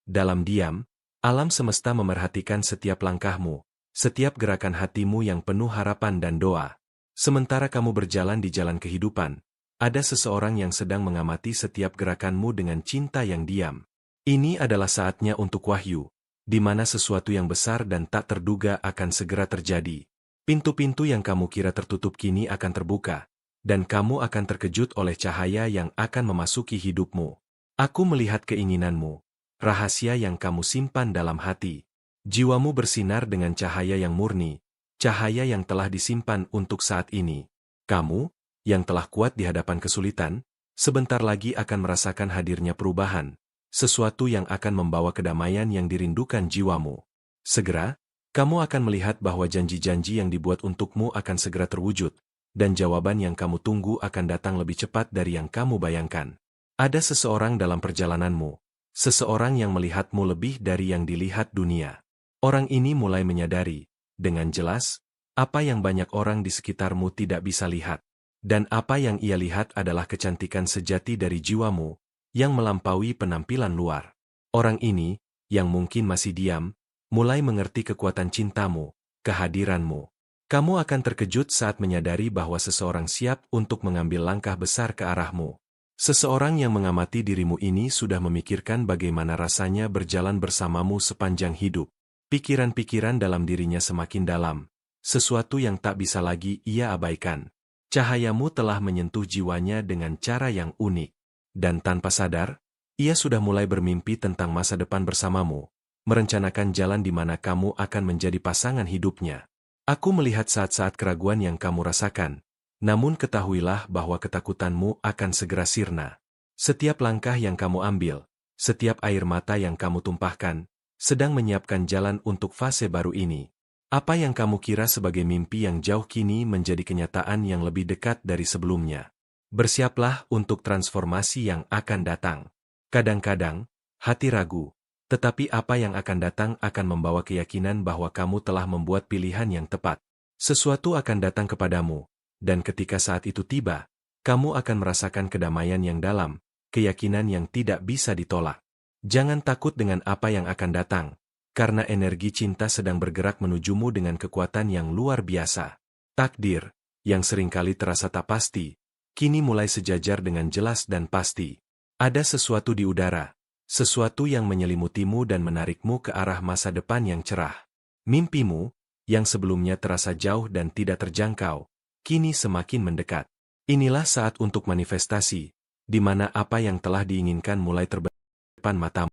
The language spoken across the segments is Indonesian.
Dalam diam, alam semesta memerhatikan setiap langkahmu, setiap gerakan hatimu yang penuh harapan dan doa. Sementara kamu berjalan di jalan kehidupan, ada seseorang yang sedang mengamati setiap gerakanmu dengan cinta yang diam. Ini adalah saatnya untuk wahyu, di mana sesuatu yang besar dan tak terduga akan segera terjadi. Pintu-pintu yang kamu kira tertutup kini akan terbuka, dan kamu akan terkejut oleh cahaya yang akan memasuki hidupmu. Aku melihat keinginanmu, rahasia yang kamu simpan dalam hati. Jiwamu bersinar dengan cahaya yang murni, cahaya yang telah disimpan untuk saat ini. Kamu, yang telah kuat di hadapan kesulitan, sebentar lagi akan merasakan hadirnya perubahan, sesuatu yang akan membawa kedamaian yang dirindukan jiwamu. Segera, kamu akan melihat bahwa janji-janji yang dibuat untukmu akan segera terwujud, dan jawaban yang kamu tunggu akan datang lebih cepat dari yang kamu bayangkan. Ada seseorang dalam perjalananmu, seseorang yang melihatmu lebih dari yang dilihat dunia. Orang ini mulai menyadari, dengan jelas, apa yang banyak orang di sekitarmu tidak bisa lihat. Dan apa yang ia lihat adalah kecantikan sejati dari jiwamu, yang melampaui penampilan luar. Orang ini, yang mungkin masih diam, mulai mengerti kekuatan cintamu, kehadiranmu. Kamu akan terkejut saat menyadari bahwa seseorang siap untuk mengambil langkah besar ke arahmu. Seseorang yang mengamati dirimu ini sudah memikirkan bagaimana rasanya berjalan bersamamu sepanjang hidup. Pikiran-pikiran dalam dirinya semakin dalam, sesuatu yang tak bisa lagi ia abaikan. Cahayamu telah menyentuh jiwanya dengan cara yang unik. Dan tanpa sadar, ia sudah mulai bermimpi tentang masa depan bersamamu, merencanakan jalan di mana kamu akan menjadi pasangan hidupnya. Aku melihat saat-saat keraguan yang kamu rasakan, namun ketahuilah bahwa ketakutanmu akan segera sirna. Setiap langkah yang kamu ambil, setiap air mata yang kamu tumpahkan, sedang menyiapkan jalan untuk fase baru ini. Apa yang kamu kira sebagai mimpi yang jauh kini menjadi kenyataan yang lebih dekat dari sebelumnya. Bersiaplah untuk transformasi yang akan datang. Kadang-kadang, hati ragu, tetapi apa yang akan datang akan membawa keyakinan bahwa kamu telah membuat pilihan yang tepat. Sesuatu akan datang kepadamu, dan ketika saat itu tiba, kamu akan merasakan kedamaian yang dalam, keyakinan yang tidak bisa ditolak. Jangan takut dengan apa yang akan datang, karena energi cinta sedang bergerak menujumu dengan kekuatan yang luar biasa. Takdir, yang seringkali terasa tak pasti, kini mulai sejajar dengan jelas dan pasti. Ada sesuatu di udara, sesuatu yang menyelimutimu dan menarikmu ke arah masa depan yang cerah. Mimpimu, yang sebelumnya terasa jauh dan tidak terjangkau, kini semakin mendekat. Inilah saat untuk manifestasi, di mana apa yang telah diinginkan mulai terbentuk di depan matamu.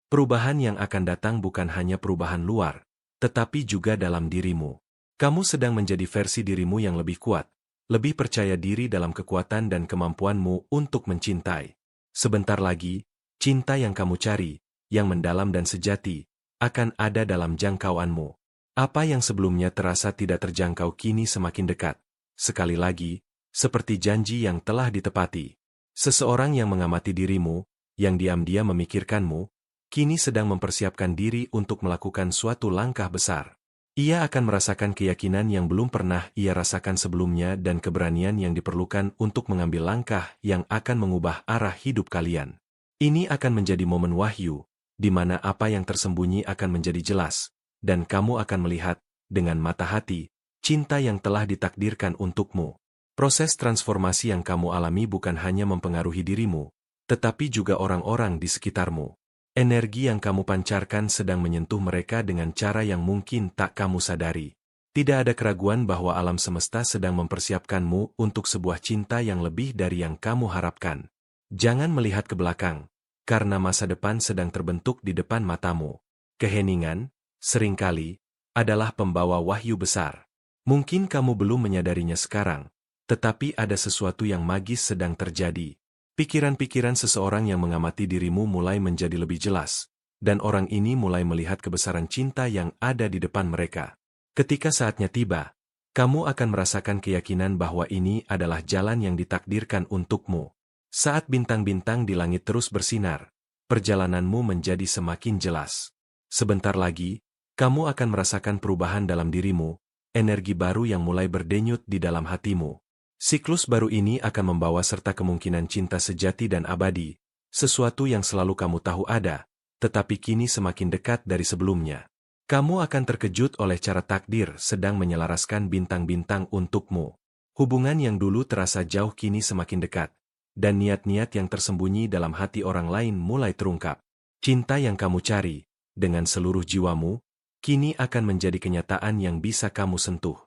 Perubahan yang akan datang bukan hanya perubahan luar, tetapi juga dalam dirimu. Kamu sedang menjadi versi dirimu yang lebih kuat, lebih percaya diri dalam kekuatan dan kemampuanmu untuk mencintai. Sebentar lagi, cinta yang kamu cari, yang mendalam dan sejati, akan ada dalam jangkauanmu. Apa yang sebelumnya terasa tidak terjangkau kini semakin dekat. Sekali lagi, seperti janji yang telah ditepati. Seseorang yang mengamati dirimu, yang diam-diam memikirkanmu, kini sedang mempersiapkan diri untuk melakukan suatu langkah besar. Ia akan merasakan keyakinan yang belum pernah ia rasakan sebelumnya dan keberanian yang diperlukan untuk mengambil langkah yang akan mengubah arah hidup kalian. Ini akan menjadi momen wahyu, di mana apa yang tersembunyi akan menjadi jelas, dan kamu akan melihat, dengan mata hati, cinta yang telah ditakdirkan untukmu. Proses transformasi yang kamu alami bukan hanya mempengaruhi dirimu, tetapi juga orang-orang di sekitarmu. Energi yang kamu pancarkan sedang menyentuh mereka dengan cara yang mungkin tak kamu sadari. Tidak ada keraguan bahwa alam semesta sedang mempersiapkanmu untuk sebuah cinta yang lebih dari yang kamu harapkan. Jangan melihat ke belakang, karena masa depan sedang terbentuk di depan matamu. Keheningan, seringkali, adalah pembawa wahyu besar. Mungkin kamu belum menyadarinya sekarang, tetapi ada sesuatu yang magis sedang terjadi. Pikiran-pikiran seseorang yang mengamati dirimu mulai menjadi lebih jelas, dan orang ini mulai melihat kebesaran cinta yang ada di depan mereka. Ketika saatnya tiba, kamu akan merasakan keyakinan bahwa ini adalah jalan yang ditakdirkan untukmu. Saat bintang-bintang di langit terus bersinar, perjalananmu menjadi semakin jelas. Sebentar lagi, kamu akan merasakan perubahan dalam dirimu, energi baru yang mulai berdenyut di dalam hatimu. Siklus baru ini akan membawa serta kemungkinan cinta sejati dan abadi, sesuatu yang selalu kamu tahu ada, tetapi kini semakin dekat dari sebelumnya. Kamu akan terkejut oleh cara takdir sedang menyelaraskan bintang-bintang untukmu. Hubungan yang dulu terasa jauh kini semakin dekat, dan niat-niat yang tersembunyi dalam hati orang lain mulai terungkap. Cinta yang kamu cari, dengan seluruh jiwamu, kini akan menjadi kenyataan yang bisa kamu sentuh.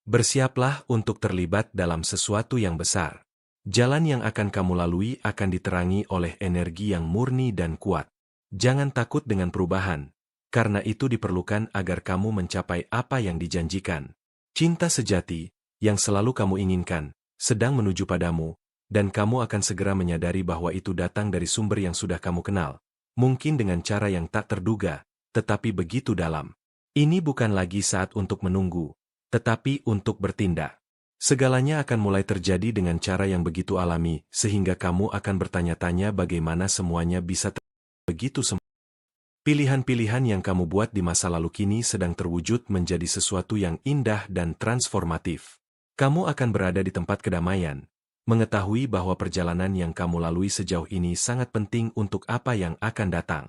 Bersiaplah untuk terlibat dalam sesuatu yang besar. Jalan yang akan kamu lalui akan diterangi oleh energi yang murni dan kuat. Jangan takut dengan perubahan, karena itu diperlukan agar kamu mencapai apa yang dijanjikan. Cinta sejati, yang selalu kamu inginkan, sedang menuju padamu, dan kamu akan segera menyadari bahwa itu datang dari sumber yang sudah kamu kenal. Mungkin dengan cara yang tak terduga, tetapi begitu dalam. Ini bukan lagi saat untuk menunggu, tetapi untuk bertindak. Segalanya akan mulai terjadi dengan cara yang begitu alami, sehingga kamu akan bertanya-tanya bagaimana semuanya bisa begitu sempurna. Pilihan-pilihan yang kamu buat di masa lalu kini sedang terwujud menjadi sesuatu yang indah dan transformatif. Kamu akan berada di tempat kedamaian, mengetahui bahwa perjalanan yang kamu lalui sejauh ini sangat penting untuk apa yang akan datang.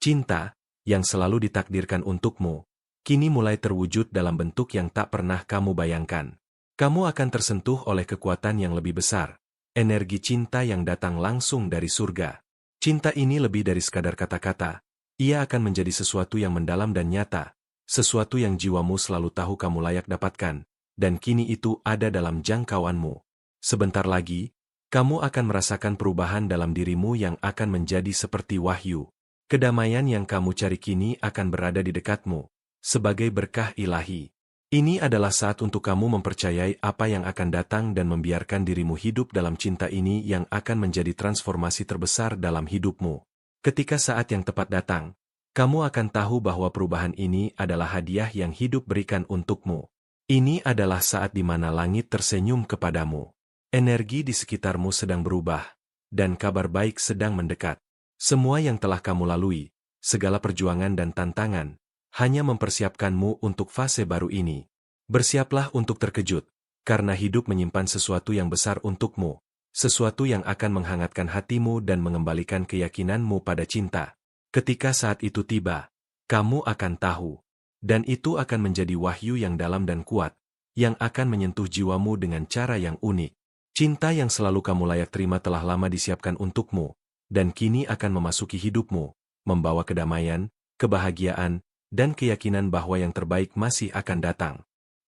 Cinta, yang selalu ditakdirkan untukmu, kini mulai terwujud dalam bentuk yang tak pernah kamu bayangkan. Kamu akan tersentuh oleh kekuatan yang lebih besar, energi cinta yang datang langsung dari surga. Cinta ini lebih dari sekadar kata-kata. Ia akan menjadi sesuatu yang mendalam dan nyata, sesuatu yang jiwamu selalu tahu kamu layak dapatkan, dan kini itu ada dalam jangkauanmu. Sebentar lagi, kamu akan merasakan perubahan dalam dirimu yang akan menjadi seperti wahyu. Kedamaian yang kamu cari kini akan berada di dekatmu, sebagai berkah ilahi. Ini adalah saat untuk kamu mempercayai apa yang akan datang dan membiarkan dirimu hidup dalam cinta ini yang akan menjadi transformasi terbesar dalam hidupmu. Ketika saat yang tepat datang, kamu akan tahu bahwa perubahan ini adalah hadiah yang hidup berikan untukmu. Ini adalah saat di mana langit tersenyum kepadamu. Energi di sekitarmu sedang berubah, dan kabar baik sedang mendekat. Semua yang telah kamu lalui, segala perjuangan dan tantangan, hanya mempersiapkanmu untuk fase baru ini. Bersiaplah untuk terkejut, karena hidup menyimpan sesuatu yang besar untukmu. Sesuatu yang akan menghangatkan hatimu dan mengembalikan keyakinanmu pada cinta. Ketika saat itu tiba, kamu akan tahu. Dan itu akan menjadi wahyu yang dalam dan kuat, yang akan menyentuh jiwamu dengan cara yang unik. Cinta yang selalu kamu layak terima telah lama disiapkan untukmu, dan kini akan memasuki hidupmu, membawa kedamaian, kebahagiaan, dan keyakinan bahwa yang terbaik masih akan datang.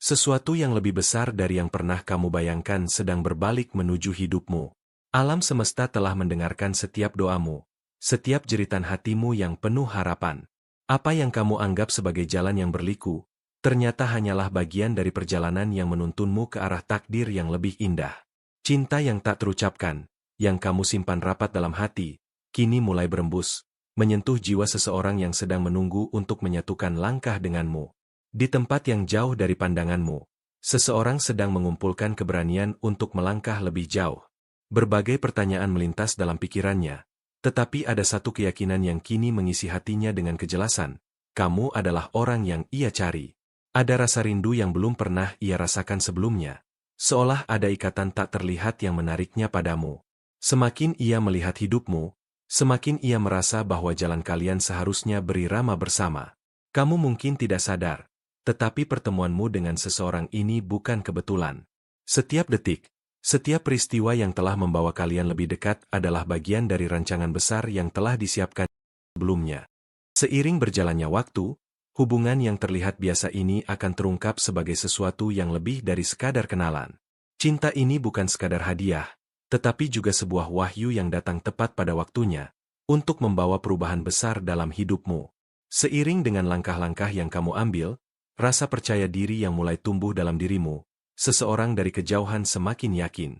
Sesuatu yang lebih besar dari yang pernah kamu bayangkan sedang berbalik menuju hidupmu. Alam semesta telah mendengarkan setiap doamu, setiap jeritan hatimu yang penuh harapan. Apa yang kamu anggap sebagai jalan yang berliku, ternyata hanyalah bagian dari perjalanan yang menuntunmu ke arah takdir yang lebih indah. Cinta yang tak terucapkan, yang kamu simpan rapat dalam hati, kini mulai berembus, menyentuh jiwa seseorang yang sedang menunggu untuk menyatukan langkah denganmu. Di tempat yang jauh dari pandanganmu, seseorang sedang mengumpulkan keberanian untuk melangkah lebih jauh. Berbagai pertanyaan melintas dalam pikirannya, tetapi ada satu keyakinan yang kini mengisi hatinya dengan kejelasan. Kamu adalah orang yang ia cari. Ada rasa rindu yang belum pernah ia rasakan sebelumnya. Seolah ada ikatan tak terlihat yang menariknya padamu. Semakin ia melihat hidupmu, semakin ia merasa bahwa jalan kalian seharusnya berirama bersama. Kamu mungkin tidak sadar, tetapi pertemuanmu dengan seseorang ini bukan kebetulan. Setiap detik, setiap peristiwa yang telah membawa kalian lebih dekat adalah bagian dari rancangan besar yang telah disiapkan sebelumnya. Seiring berjalannya waktu, hubungan yang terlihat biasa ini akan terungkap sebagai sesuatu yang lebih dari sekadar kenalan. Cinta ini bukan sekadar hadiah, tetapi juga sebuah wahyu yang datang tepat pada waktunya, untuk membawa perubahan besar dalam hidupmu. Seiring dengan langkah-langkah yang kamu ambil, rasa percaya diri yang mulai tumbuh dalam dirimu, seseorang dari kejauhan semakin yakin.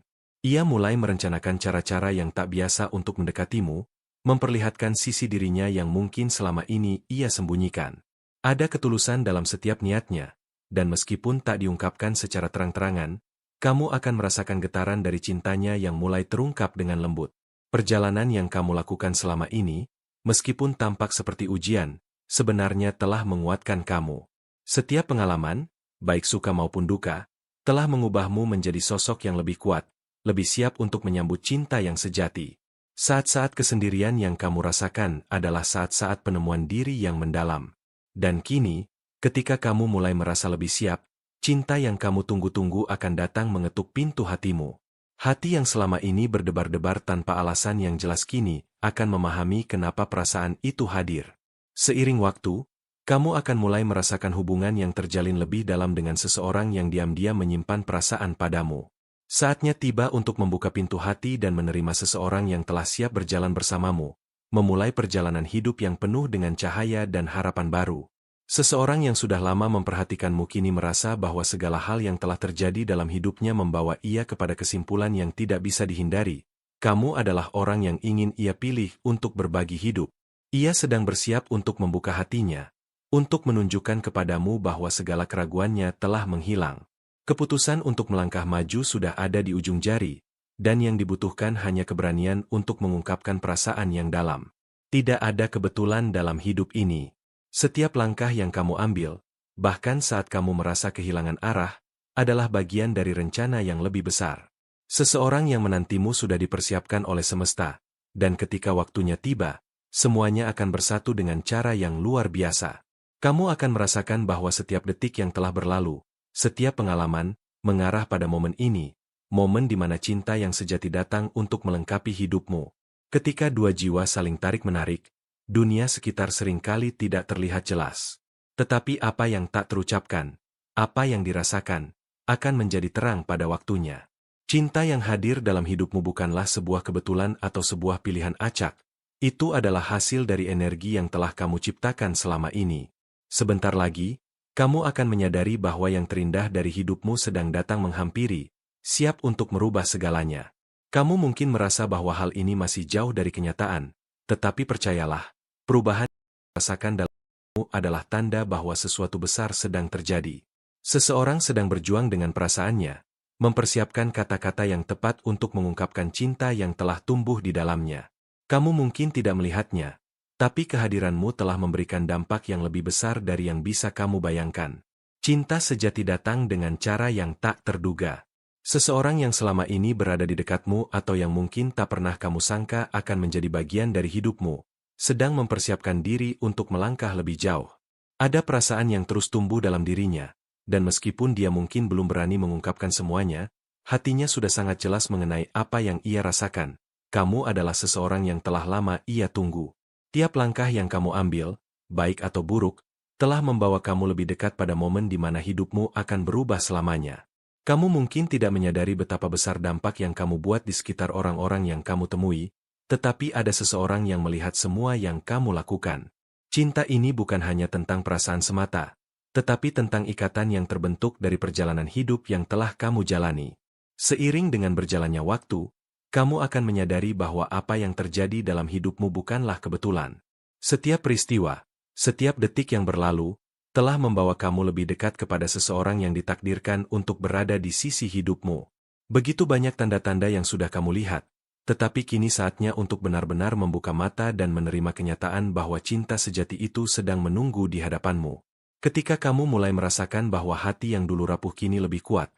Ia mulai merencanakan cara-cara yang tak biasa untuk mendekatimu, memperlihatkan sisi dirinya yang mungkin selama ini ia sembunyikan. Ada ketulusan dalam setiap niatnya, dan meskipun tak diungkapkan secara terang-terangan, kamu akan merasakan getaran dari cintanya yang mulai terungkap dengan lembut. Perjalanan yang kamu lakukan selama ini, meskipun tampak seperti ujian, sebenarnya telah menguatkan kamu. Setiap pengalaman, baik suka maupun duka, telah mengubahmu menjadi sosok yang lebih kuat, lebih siap untuk menyambut cinta yang sejati. Saat-saat kesendirian yang kamu rasakan adalah saat-saat penemuan diri yang mendalam. Dan kini, ketika kamu mulai merasa lebih siap, cinta yang kamu tunggu-tunggu akan datang mengetuk pintu hatimu. Hati yang selama ini berdebar-debar tanpa alasan yang jelas kini akan memahami kenapa perasaan itu hadir. Seiring waktu, kamu akan mulai merasakan hubungan yang terjalin lebih dalam dengan seseorang yang diam-diam menyimpan perasaan padamu. Saatnya tiba untuk membuka pintu hati dan menerima seseorang yang telah siap berjalan bersamamu, memulai perjalanan hidup yang penuh dengan cahaya dan harapan baru. Seseorang yang sudah lama memperhatikanmu kini merasa bahwa segala hal yang telah terjadi dalam hidupnya membawa ia kepada kesimpulan yang tidak bisa dihindari. Kamu adalah orang yang ingin ia pilih untuk berbagi hidup. Ia sedang bersiap untuk membuka hatinya, untuk menunjukkan kepadamu bahwa segala keraguannya telah menghilang. Keputusan untuk melangkah maju sudah ada di ujung jari, dan yang dibutuhkan hanya keberanian untuk mengungkapkan perasaan yang dalam. Tidak ada kebetulan dalam hidup ini. Setiap langkah yang kamu ambil, bahkan saat kamu merasa kehilangan arah, adalah bagian dari rencana yang lebih besar. Seseorang yang menantimu sudah dipersiapkan oleh semesta, dan ketika waktunya tiba, semuanya akan bersatu dengan cara yang luar biasa. Kamu akan merasakan bahwa setiap detik yang telah berlalu, setiap pengalaman, mengarah pada momen ini, momen di mana cinta yang sejati datang untuk melengkapi hidupmu. Ketika dua jiwa saling tarik-menarik, dunia sekitar seringkali tidak terlihat jelas. Tetapi apa yang tak terucapkan, apa yang dirasakan, akan menjadi terang pada waktunya. Cinta yang hadir dalam hidupmu bukanlah sebuah kebetulan atau sebuah pilihan acak. Itu adalah hasil dari energi yang telah kamu ciptakan selama ini. Sebentar lagi, kamu akan menyadari bahwa yang terindah dari hidupmu sedang datang menghampiri, siap untuk merubah segalanya. Kamu mungkin merasa bahwa hal ini masih jauh dari kenyataan, tetapi percayalah, perubahan yang dirasakan dalammu adalah tanda bahwa sesuatu besar sedang terjadi. Seseorang sedang berjuang dengan perasaannya, mempersiapkan kata-kata yang tepat untuk mengungkapkan cinta yang telah tumbuh di dalamnya. Kamu mungkin tidak melihatnya, tapi kehadiranmu telah memberikan dampak yang lebih besar dari yang bisa kamu bayangkan. Cinta sejati datang dengan cara yang tak terduga. Seseorang yang selama ini berada di dekatmu atau yang mungkin tak pernah kamu sangka akan menjadi bagian dari hidupmu, sedang mempersiapkan diri untuk melangkah lebih jauh. Ada perasaan yang terus tumbuh dalam dirinya, dan meskipun dia mungkin belum berani mengungkapkan semuanya, hatinya sudah sangat jelas mengenai apa yang ia rasakan. Kamu adalah seseorang yang telah lama ia tunggu. Tiap langkah yang kamu ambil, baik atau buruk, telah membawa kamu lebih dekat pada momen di mana hidupmu akan berubah selamanya. Kamu mungkin tidak menyadari betapa besar dampak yang kamu buat di sekitar orang-orang yang kamu temui, tetapi ada seseorang yang melihat semua yang kamu lakukan. Cinta ini bukan hanya tentang perasaan semata, tetapi tentang ikatan yang terbentuk dari perjalanan hidup yang telah kamu jalani. Seiring dengan berjalannya waktu, kamu akan menyadari bahwa apa yang terjadi dalam hidupmu bukanlah kebetulan. Setiap peristiwa, setiap detik yang berlalu, telah membawa kamu lebih dekat kepada seseorang yang ditakdirkan untuk berada di sisi hidupmu. Begitu banyak tanda-tanda yang sudah kamu lihat, tetapi kini saatnya untuk benar-benar membuka mata dan menerima kenyataan bahwa cinta sejati itu sedang menunggu di hadapanmu. Ketika kamu mulai merasakan bahwa hati yang dulu rapuh kini lebih kuat,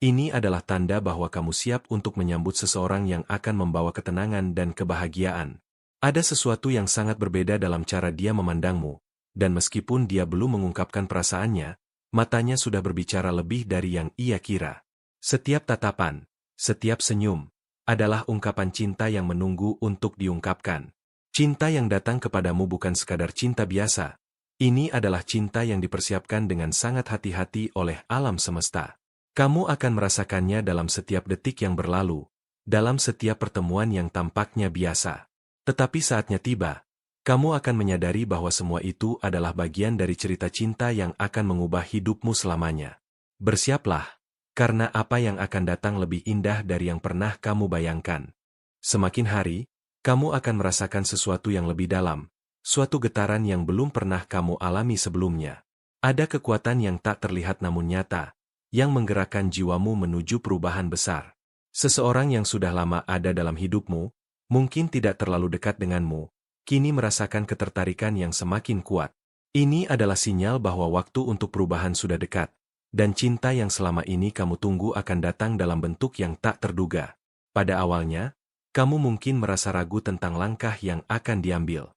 ini adalah tanda bahwa kamu siap untuk menyambut seseorang yang akan membawa ketenangan dan kebahagiaan. Ada sesuatu yang sangat berbeda dalam cara dia memandangmu, dan meskipun dia belum mengungkapkan perasaannya, matanya sudah berbicara lebih dari yang ia kira. Setiap tatapan, setiap senyum, adalah ungkapan cinta yang menunggu untuk diungkapkan. Cinta yang datang kepadamu bukan sekadar cinta biasa. Ini adalah cinta yang dipersiapkan dengan sangat hati-hati oleh alam semesta. Kamu akan merasakannya dalam setiap detik yang berlalu, dalam setiap pertemuan yang tampaknya biasa. Tetapi saatnya tiba, kamu akan menyadari bahwa semua itu adalah bagian dari cerita cinta yang akan mengubah hidupmu selamanya. Bersiaplah, karena apa yang akan datang lebih indah dari yang pernah kamu bayangkan. Semakin hari, kamu akan merasakan sesuatu yang lebih dalam, suatu getaran yang belum pernah kamu alami sebelumnya. Ada kekuatan yang tak terlihat namun nyata, yang menggerakkan jiwamu menuju perubahan besar. Seseorang yang sudah lama ada dalam hidupmu, mungkin tidak terlalu dekat denganmu, kini merasakan ketertarikan yang semakin kuat. Ini adalah sinyal bahwa waktu untuk perubahan sudah dekat, dan cinta yang selama ini kamu tunggu akan datang dalam bentuk yang tak terduga. Pada awalnya, kamu mungkin merasa ragu tentang langkah yang akan diambil.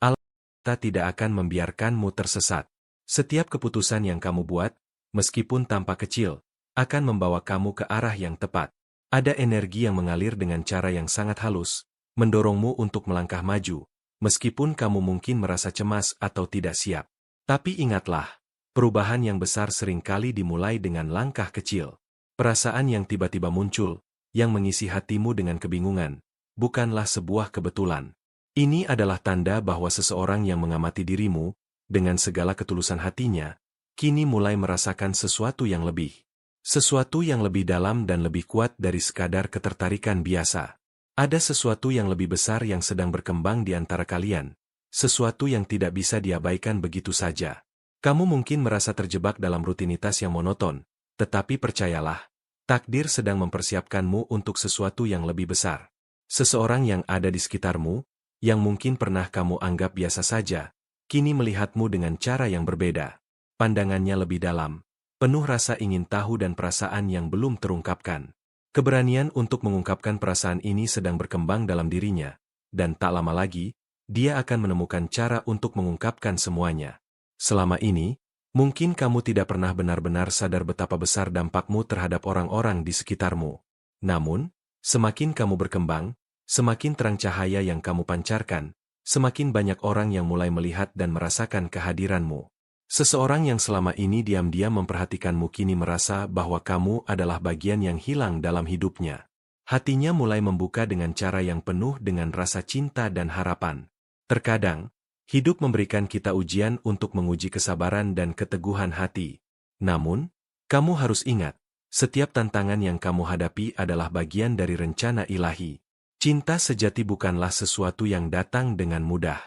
Allah tidak akan membiarkanmu tersesat. Setiap keputusan yang kamu buat, meskipun tampak kecil, akan membawa kamu ke arah yang tepat. Ada energi yang mengalir dengan cara yang sangat halus, mendorongmu untuk melangkah maju, meskipun kamu mungkin merasa cemas atau tidak siap. Tapi ingatlah, perubahan yang besar seringkali dimulai dengan langkah kecil. Perasaan yang tiba-tiba muncul, yang mengisi hatimu dengan kebingungan, bukanlah sebuah kebetulan. Ini adalah tanda bahwa seseorang yang mengamati dirimu, dengan segala ketulusan hatinya, kini mulai merasakan sesuatu yang lebih. Sesuatu yang lebih dalam dan lebih kuat dari sekadar ketertarikan biasa. Ada sesuatu yang lebih besar yang sedang berkembang di antara kalian. Sesuatu yang tidak bisa diabaikan begitu saja. Kamu mungkin merasa terjebak dalam rutinitas yang monoton, tetapi percayalah, takdir sedang mempersiapkanmu untuk sesuatu yang lebih besar. Seseorang yang ada di sekitarmu, yang mungkin pernah kamu anggap biasa saja, kini melihatmu dengan cara yang berbeda. Pandangannya lebih dalam, penuh rasa ingin tahu dan perasaan yang belum terungkapkan. Keberanian untuk mengungkapkan perasaan ini sedang berkembang dalam dirinya, dan tak lama lagi, dia akan menemukan cara untuk mengungkapkan semuanya. Selama ini, mungkin kamu tidak pernah benar-benar sadar betapa besar dampakmu terhadap orang-orang di sekitarmu. Namun, semakin kamu berkembang, semakin terang cahaya yang kamu pancarkan, semakin banyak orang yang mulai melihat dan merasakan kehadiranmu. Seseorang yang selama ini diam-diam memperhatikanmu kini merasa bahwa kamu adalah bagian yang hilang dalam hidupnya. Hatinya mulai membuka dengan cara yang penuh dengan rasa cinta dan harapan. Terkadang, hidup memberikan kita ujian untuk menguji kesabaran dan keteguhan hati. Namun, kamu harus ingat, setiap tantangan yang kamu hadapi adalah bagian dari rencana ilahi. Cinta sejati bukanlah sesuatu yang datang dengan mudah.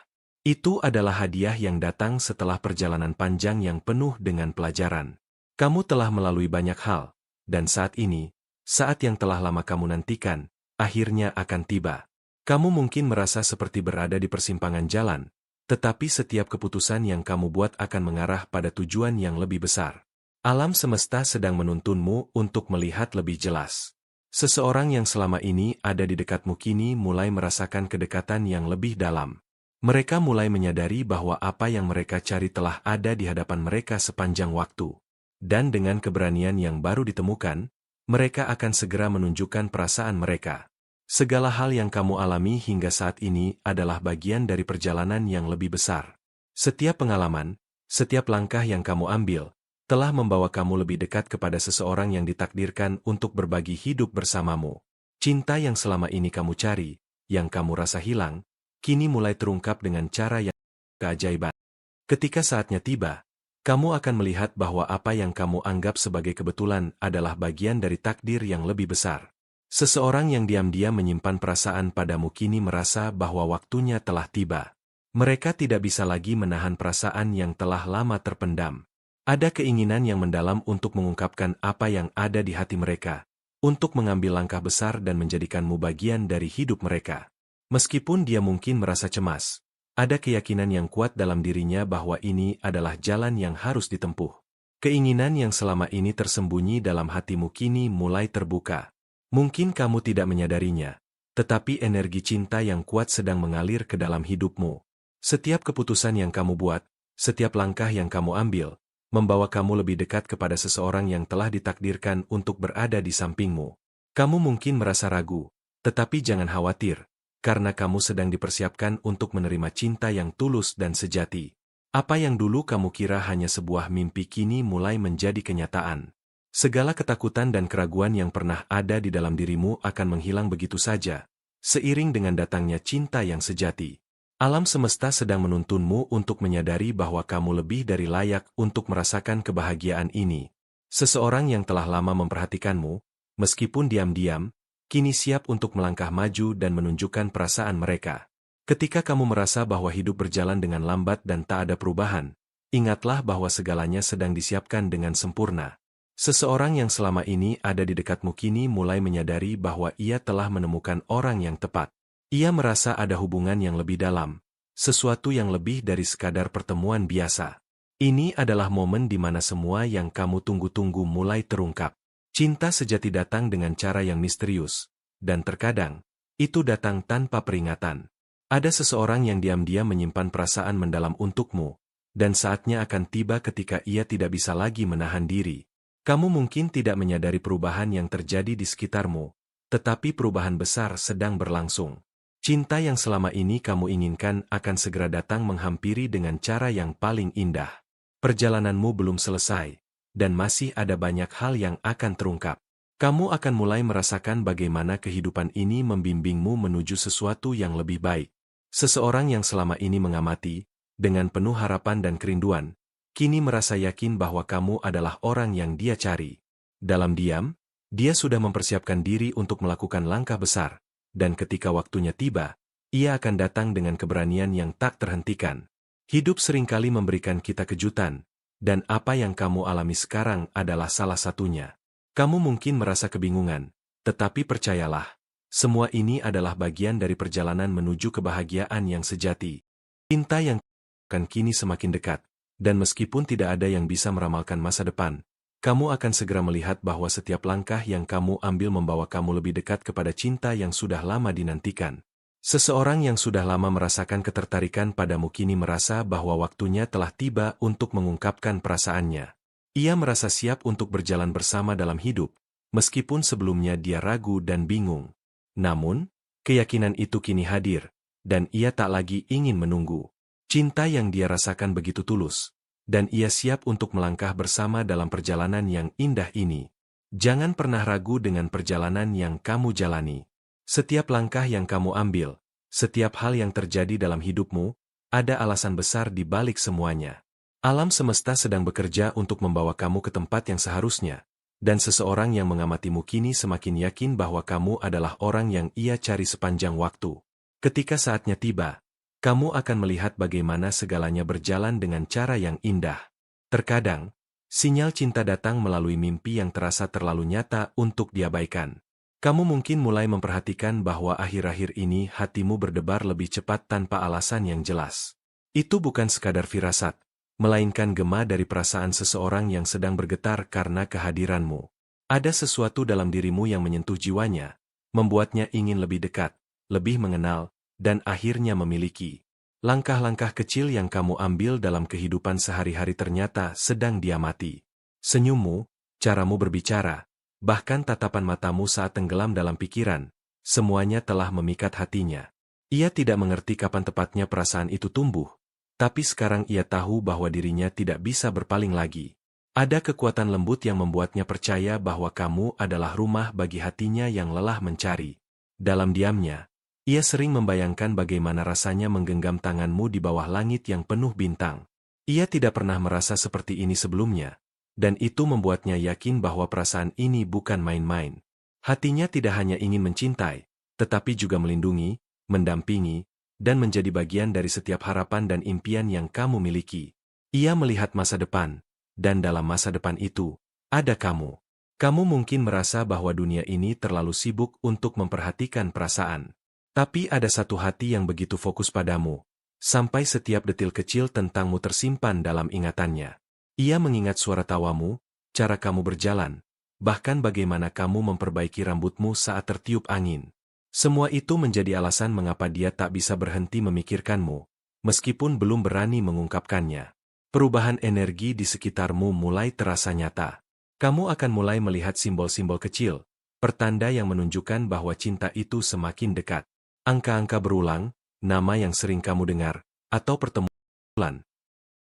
Itu adalah hadiah yang datang setelah perjalanan panjang yang penuh dengan pelajaran. Kamu telah melalui banyak hal, dan saat ini, saat yang telah lama kamu nantikan, akhirnya akan tiba. Kamu mungkin merasa seperti berada di persimpangan jalan, tetapi setiap keputusan yang kamu buat akan mengarah pada tujuan yang lebih besar. Alam semesta sedang menuntunmu untuk melihat lebih jelas. Seseorang yang selama ini ada di dekatmu kini mulai merasakan kedekatan yang lebih dalam. Mereka mulai menyadari bahwa apa yang mereka cari telah ada di hadapan mereka sepanjang waktu. Dan dengan keberanian yang baru ditemukan, mereka akan segera menunjukkan perasaan mereka. Segala hal yang kamu alami hingga saat ini adalah bagian dari perjalanan yang lebih besar. Setiap pengalaman, setiap langkah yang kamu ambil, telah membawa kamu lebih dekat kepada seseorang yang ditakdirkan untuk berbagi hidup bersamamu. Cinta yang selama ini kamu cari, yang kamu rasa hilang, kini mulai terungkap dengan cara yang keajaiban. Ketika saatnya tiba, kamu akan melihat bahwa apa yang kamu anggap sebagai kebetulan adalah bagian dari takdir yang lebih besar. Seseorang yang diam-diam menyimpan perasaan padamu kini merasa bahwa waktunya telah tiba. Mereka tidak bisa lagi menahan perasaan yang telah lama terpendam. Ada keinginan yang mendalam untuk mengungkapkan apa yang ada di hati mereka, untuk mengambil langkah besar dan menjadikanmu bagian dari hidup mereka. Meskipun dia mungkin merasa cemas, ada keyakinan yang kuat dalam dirinya bahwa ini adalah jalan yang harus ditempuh. Keinginan yang selama ini tersembunyi dalam hatimu kini mulai terbuka. Mungkin kamu tidak menyadarinya, tetapi energi cinta yang kuat sedang mengalir ke dalam hidupmu. Setiap keputusan yang kamu buat, setiap langkah yang kamu ambil, membawa kamu lebih dekat kepada seseorang yang telah ditakdirkan untuk berada di sampingmu. Kamu mungkin merasa ragu, tetapi jangan khawatir, karena kamu sedang dipersiapkan untuk menerima cinta yang tulus dan sejati. Apa yang dulu kamu kira hanya sebuah mimpi kini mulai menjadi kenyataan. Segala ketakutan dan keraguan yang pernah ada di dalam dirimu akan menghilang begitu saja, seiring dengan datangnya cinta yang sejati. Alam semesta sedang menuntunmu untuk menyadari bahwa kamu lebih dari layak untuk merasakan kebahagiaan ini. Seseorang yang telah lama memperhatikanmu, meskipun diam-diam, kini siap untuk melangkah maju dan menunjukkan perasaan mereka. Ketika kamu merasa bahwa hidup berjalan dengan lambat dan tak ada perubahan, ingatlah bahwa segalanya sedang disiapkan dengan sempurna. Seseorang yang selama ini ada di dekatmu kini mulai menyadari bahwa ia telah menemukan orang yang tepat. Ia merasa ada hubungan yang lebih dalam, sesuatu yang lebih dari sekadar pertemuan biasa. Ini adalah momen di mana semua yang kamu tunggu-tunggu mulai terungkap. Cinta sejati datang dengan cara yang misterius, dan terkadang, itu datang tanpa peringatan. Ada seseorang yang diam-diam menyimpan perasaan mendalam untukmu, dan saatnya akan tiba ketika ia tidak bisa lagi menahan diri. Kamu mungkin tidak menyadari perubahan yang terjadi di sekitarmu, tetapi perubahan besar sedang berlangsung. Cinta yang selama ini kamu inginkan akan segera datang menghampiri dengan cara yang paling indah. Perjalananmu belum selesai, dan masih ada banyak hal yang akan terungkap. Kamu akan mulai merasakan bagaimana kehidupan ini membimbingmu menuju sesuatu yang lebih baik. Seseorang yang selama ini mengamati, dengan penuh harapan dan kerinduan, kini merasa yakin bahwa kamu adalah orang yang dia cari. Dalam diam, dia sudah mempersiapkan diri untuk melakukan langkah besar. Dan ketika waktunya tiba, ia akan datang dengan keberanian yang tak terhentikan. Hidup seringkali memberikan kita kejutan, dan apa yang kamu alami sekarang adalah salah satunya. Kamu mungkin merasa kebingungan, tetapi percayalah, semua ini adalah bagian dari perjalanan menuju kebahagiaan yang sejati. Cinta yang akan kini semakin dekat, dan meskipun tidak ada yang bisa meramalkan masa depan, kamu akan segera melihat bahwa setiap langkah yang kamu ambil membawa kamu lebih dekat kepada cinta yang sudah lama dinantikan. Seseorang yang sudah lama merasakan ketertarikan padamu kini merasa bahwa waktunya telah tiba untuk mengungkapkan perasaannya. Ia merasa siap untuk berjalan bersama dalam hidup, meskipun sebelumnya dia ragu dan bingung. Namun, keyakinan itu kini hadir, dan ia tak lagi ingin menunggu. Cinta yang dia rasakan begitu tulus, dan ia siap untuk melangkah bersama dalam perjalanan yang indah ini. Jangan pernah ragu dengan perjalanan yang kamu jalani. Setiap langkah yang kamu ambil, setiap hal yang terjadi dalam hidupmu, ada alasan besar di balik semuanya. Alam semesta sedang bekerja untuk membawa kamu ke tempat yang seharusnya, dan seseorang yang mengamatimu kini semakin yakin bahwa kamu adalah orang yang ia cari sepanjang waktu. Ketika saatnya tiba, kamu akan melihat bagaimana segalanya berjalan dengan cara yang indah. Terkadang, sinyal cinta datang melalui mimpi yang terasa terlalu nyata untuk diabaikan. Kamu mungkin mulai memperhatikan bahwa akhir-akhir ini hatimu berdebar lebih cepat tanpa alasan yang jelas. Itu bukan sekadar firasat, melainkan gema dari perasaan seseorang yang sedang bergetar karena kehadiranmu. Ada sesuatu dalam dirimu yang menyentuh jiwanya, membuatnya ingin lebih dekat, lebih mengenal, dan akhirnya memiliki. Langkah-langkah kecil yang kamu ambil dalam kehidupan sehari-hari ternyata sedang diamati. Senyummu, caramu berbicara, bahkan tatapan matamu saat tenggelam dalam pikiran, semuanya telah memikat hatinya. Ia tidak mengerti kapan tepatnya perasaan itu tumbuh, tapi sekarang ia tahu bahwa dirinya tidak bisa berpaling lagi. Ada kekuatan lembut yang membuatnya percaya bahwa kamu adalah rumah bagi hatinya yang lelah mencari. Dalam diamnya, ia sering membayangkan bagaimana rasanya menggenggam tanganmu di bawah langit yang penuh bintang. Ia tidak pernah merasa seperti ini sebelumnya, dan itu membuatnya yakin bahwa perasaan ini bukan main-main. Hatinya tidak hanya ingin mencintai, tetapi juga melindungi, mendampingi, dan menjadi bagian dari setiap harapan dan impian yang kamu miliki. Ia melihat masa depan, dan dalam masa depan itu, ada kamu. Kamu mungkin merasa bahwa dunia ini terlalu sibuk untuk memperhatikan perasaan. Tapi ada satu hati yang begitu fokus padamu, sampai setiap detil kecil tentangmu tersimpan dalam ingatannya. Ia mengingat suara tawamu, cara kamu berjalan, bahkan bagaimana kamu memperbaiki rambutmu saat tertiup angin. Semua itu menjadi alasan mengapa dia tak bisa berhenti memikirkanmu, meskipun belum berani mengungkapkannya. Perubahan energi di sekitarmu mulai terasa nyata. Kamu akan mulai melihat simbol-simbol kecil, pertanda yang menunjukkan bahwa cinta itu semakin dekat. Angka-angka berulang, nama yang sering kamu dengar, atau pertemuan.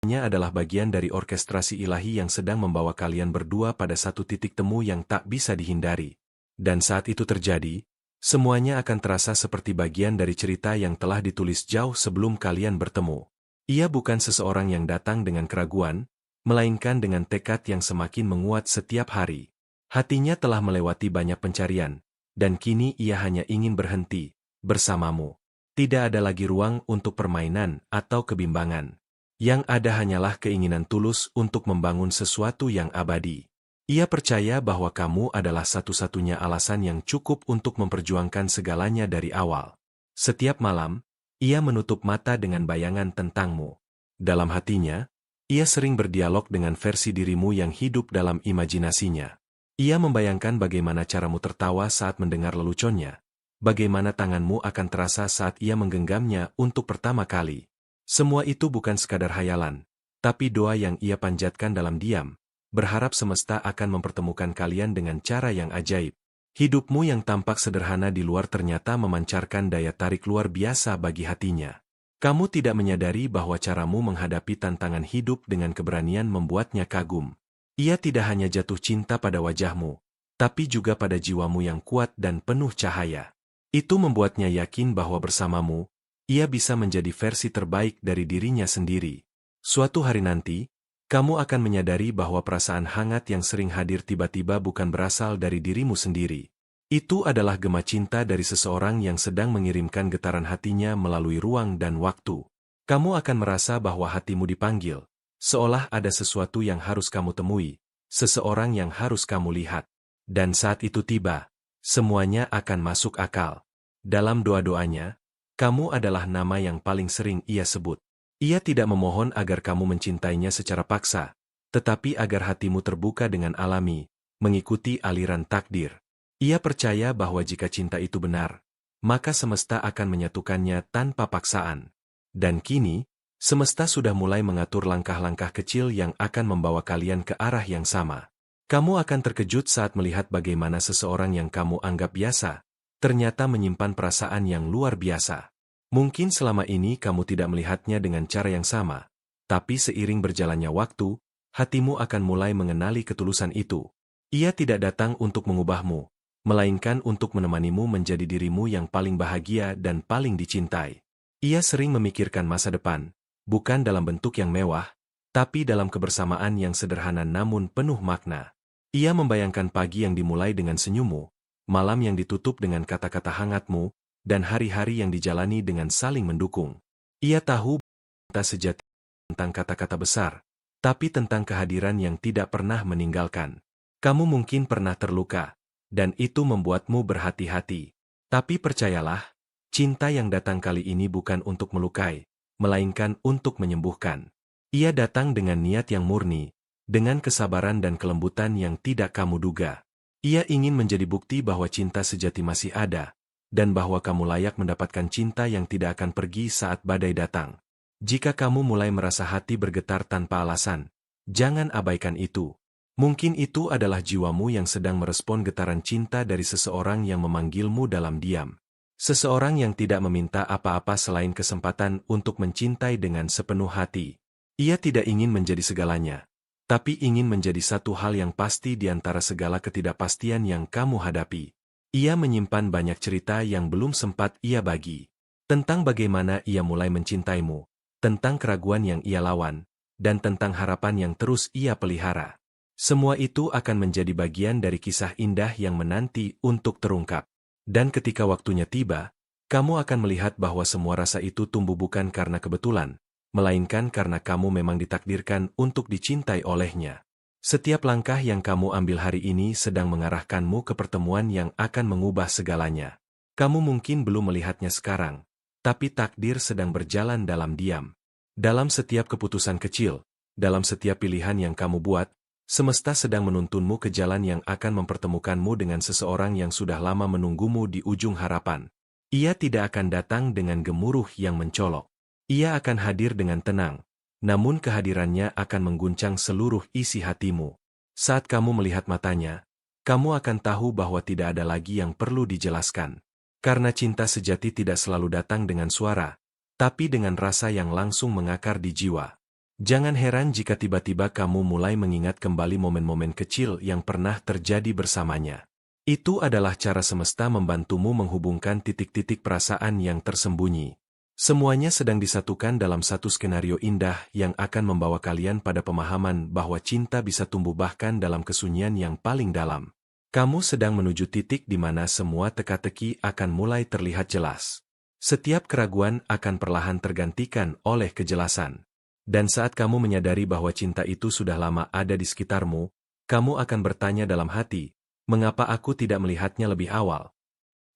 Ini adalah bagian dari orkestrasi ilahi yang sedang membawa kalian berdua pada satu titik temu yang tak bisa dihindari. Dan saat itu terjadi, semuanya akan terasa seperti bagian dari cerita yang telah ditulis jauh sebelum kalian bertemu. Ia bukan seseorang yang datang dengan keraguan, melainkan dengan tekad yang semakin menguat setiap hari. Hatinya telah melewati banyak pencarian, dan kini ia hanya ingin berhenti bersamamu. Tidak ada lagi ruang untuk permainan atau kebimbangan. Yang ada hanyalah keinginan tulus untuk membangun sesuatu yang abadi. Ia percaya bahwa kamu adalah satu-satunya alasan yang cukup untuk memperjuangkan segalanya dari awal. Setiap malam, ia menutup mata dengan bayangan tentangmu. Dalam hatinya, ia sering berdialog dengan versi dirimu yang hidup dalam imajinasinya. Ia membayangkan bagaimana caramu tertawa saat mendengar leluconnya. Bagaimana tanganmu akan terasa saat ia menggenggamnya untuk pertama kali. Semua itu bukan sekadar hayalan, tapi doa yang ia panjatkan dalam diam, berharap semesta akan mempertemukan kalian dengan cara yang ajaib. Hidupmu yang tampak sederhana di luar ternyata memancarkan daya tarik luar biasa bagi hatinya. Kamu tidak menyadari bahwa caramu menghadapi tantangan hidup dengan keberanian membuatnya kagum. Ia tidak hanya jatuh cinta pada wajahmu, tapi juga pada jiwamu yang kuat dan penuh cahaya. Itu membuatnya yakin bahwa bersamamu, ia bisa menjadi versi terbaik dari dirinya sendiri. Suatu hari nanti, kamu akan menyadari bahwa perasaan hangat yang sering hadir tiba-tiba bukan berasal dari dirimu sendiri. Itu adalah gema cinta dari seseorang yang sedang mengirimkan getaran hatinya melalui ruang dan waktu. Kamu akan merasa bahwa hatimu dipanggil, seolah ada sesuatu yang harus kamu temui, seseorang yang harus kamu lihat. Dan saat itu tiba, semuanya akan masuk akal. Dalam doa-doanya, kamu adalah nama yang paling sering ia sebut. Ia tidak memohon agar kamu mencintainya secara paksa, tetapi agar hatimu terbuka dengan alami, mengikuti aliran takdir. Ia percaya bahwa jika cinta itu benar, maka semesta akan menyatukannya tanpa paksaan. Dan kini, semesta sudah mulai mengatur langkah-langkah kecil yang akan membawa kalian ke arah yang sama. Kamu akan terkejut saat melihat bagaimana seseorang yang kamu anggap biasa, ternyata menyimpan perasaan yang luar biasa. Mungkin selama ini kamu tidak melihatnya dengan cara yang sama, tapi seiring berjalannya waktu, hatimu akan mulai mengenali ketulusan itu. Ia tidak datang untuk mengubahmu, melainkan untuk menemanimu menjadi dirimu yang paling bahagia dan paling dicintai. Ia sering memikirkan masa depan, bukan dalam bentuk yang mewah, tapi dalam kebersamaan yang sederhana namun penuh makna. Ia membayangkan pagi yang dimulai dengan senyummu, malam yang ditutup dengan kata-kata hangatmu, dan hari-hari yang dijalani dengan saling mendukung. Ia tahu tak sejati tentang kata-kata besar, tapi tentang kehadiran yang tidak pernah meninggalkan. Kamu mungkin pernah terluka, dan itu membuatmu berhati-hati. Tapi percayalah, cinta yang datang kali ini bukan untuk melukai, melainkan untuk menyembuhkan. Ia datang dengan niat yang murni, dengan kesabaran dan kelembutan yang tidak kamu duga. Ia ingin menjadi bukti bahwa cinta sejati masih ada, dan bahwa kamu layak mendapatkan cinta yang tidak akan pergi saat badai datang. Jika kamu mulai merasa hati bergetar tanpa alasan, jangan abaikan itu. Mungkin itu adalah jiwamu yang sedang merespon getaran cinta dari seseorang yang memanggilmu dalam diam. Seseorang yang tidak meminta apa-apa selain kesempatan untuk mencintai dengan sepenuh hati. Ia tidak ingin menjadi segalanya, tapi ingin menjadi satu hal yang pasti di antara segala ketidakpastian yang kamu hadapi. Ia menyimpan banyak cerita yang belum sempat ia bagi. Tentang bagaimana ia mulai mencintaimu, tentang keraguan yang ia lawan, dan tentang harapan yang terus ia pelihara. Semua itu akan menjadi bagian dari kisah indah yang menanti untuk terungkap. Dan ketika waktunya tiba, kamu akan melihat bahwa semua rasa itu tumbuh bukan karena kebetulan, melainkan karena kamu memang ditakdirkan untuk dicintai olehnya. Setiap langkah yang kamu ambil hari ini sedang mengarahkanmu ke pertemuan yang akan mengubah segalanya. Kamu mungkin belum melihatnya sekarang, tapi takdir sedang berjalan dalam diam. Dalam setiap keputusan kecil, dalam setiap pilihan yang kamu buat, semesta sedang menuntunmu ke jalan yang akan mempertemukanmu dengan seseorang yang sudah lama menunggumu di ujung harapan. Ia tidak akan datang dengan gemuruh yang mencolok. Ia akan hadir dengan tenang, namun kehadirannya akan mengguncang seluruh isi hatimu. Saat kamu melihat matanya, kamu akan tahu bahwa tidak ada lagi yang perlu dijelaskan. Karena cinta sejati tidak selalu datang dengan suara, tapi dengan rasa yang langsung mengakar di jiwa. Jangan heran jika tiba-tiba kamu mulai mengingat kembali momen-momen kecil yang pernah terjadi bersamanya. Itu adalah cara semesta membantumu menghubungkan titik-titik perasaan yang tersembunyi. Semuanya sedang disatukan dalam satu skenario indah yang akan membawa kalian pada pemahaman bahwa cinta bisa tumbuh bahkan dalam kesunyian yang paling dalam. Kamu sedang menuju titik di mana semua teka-teki akan mulai terlihat jelas. Setiap keraguan akan perlahan tergantikan oleh kejelasan. Dan saat kamu menyadari bahwa cinta itu sudah lama ada di sekitarmu, kamu akan bertanya dalam hati, mengapa aku tidak melihatnya lebih awal?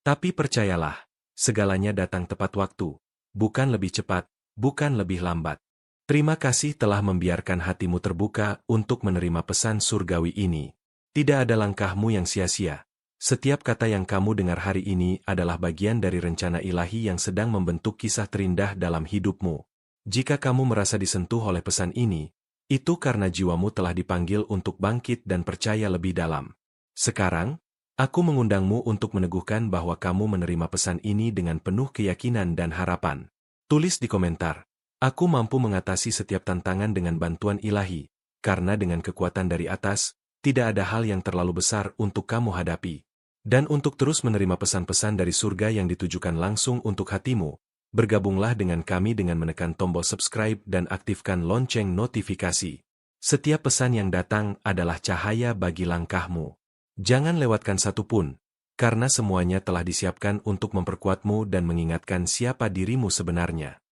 Tapi percayalah, segalanya datang tepat waktu, bukan lebih cepat, bukan lebih lambat. Terima kasih telah membiarkan hatimu terbuka untuk menerima pesan surgawi ini. Tidak ada langkahmu yang sia-sia. Setiap kata yang kamu dengar hari ini adalah bagian dari rencana ilahi yang sedang membentuk kisah terindah dalam hidupmu. Jika kamu merasa disentuh oleh pesan ini, itu karena jiwamu telah dipanggil untuk bangkit dan percaya lebih dalam. Sekarang, aku mengundangmu untuk meneguhkan bahwa kamu menerima pesan ini dengan penuh keyakinan dan harapan. Tulis di komentar, "Aku mampu mengatasi setiap tantangan dengan bantuan ilahi, karena dengan kekuatan dari atas, tidak ada hal yang terlalu besar untuk kamu hadapi." Dan untuk terus menerima pesan-pesan dari surga yang ditujukan langsung untuk hatimu, bergabunglah dengan kami dengan menekan tombol subscribe dan aktifkan lonceng notifikasi. Setiap pesan yang datang adalah cahaya bagi langkahmu. Jangan lewatkan satu pun, karena semuanya telah disiapkan untuk memperkuatmu dan mengingatkan siapa dirimu sebenarnya.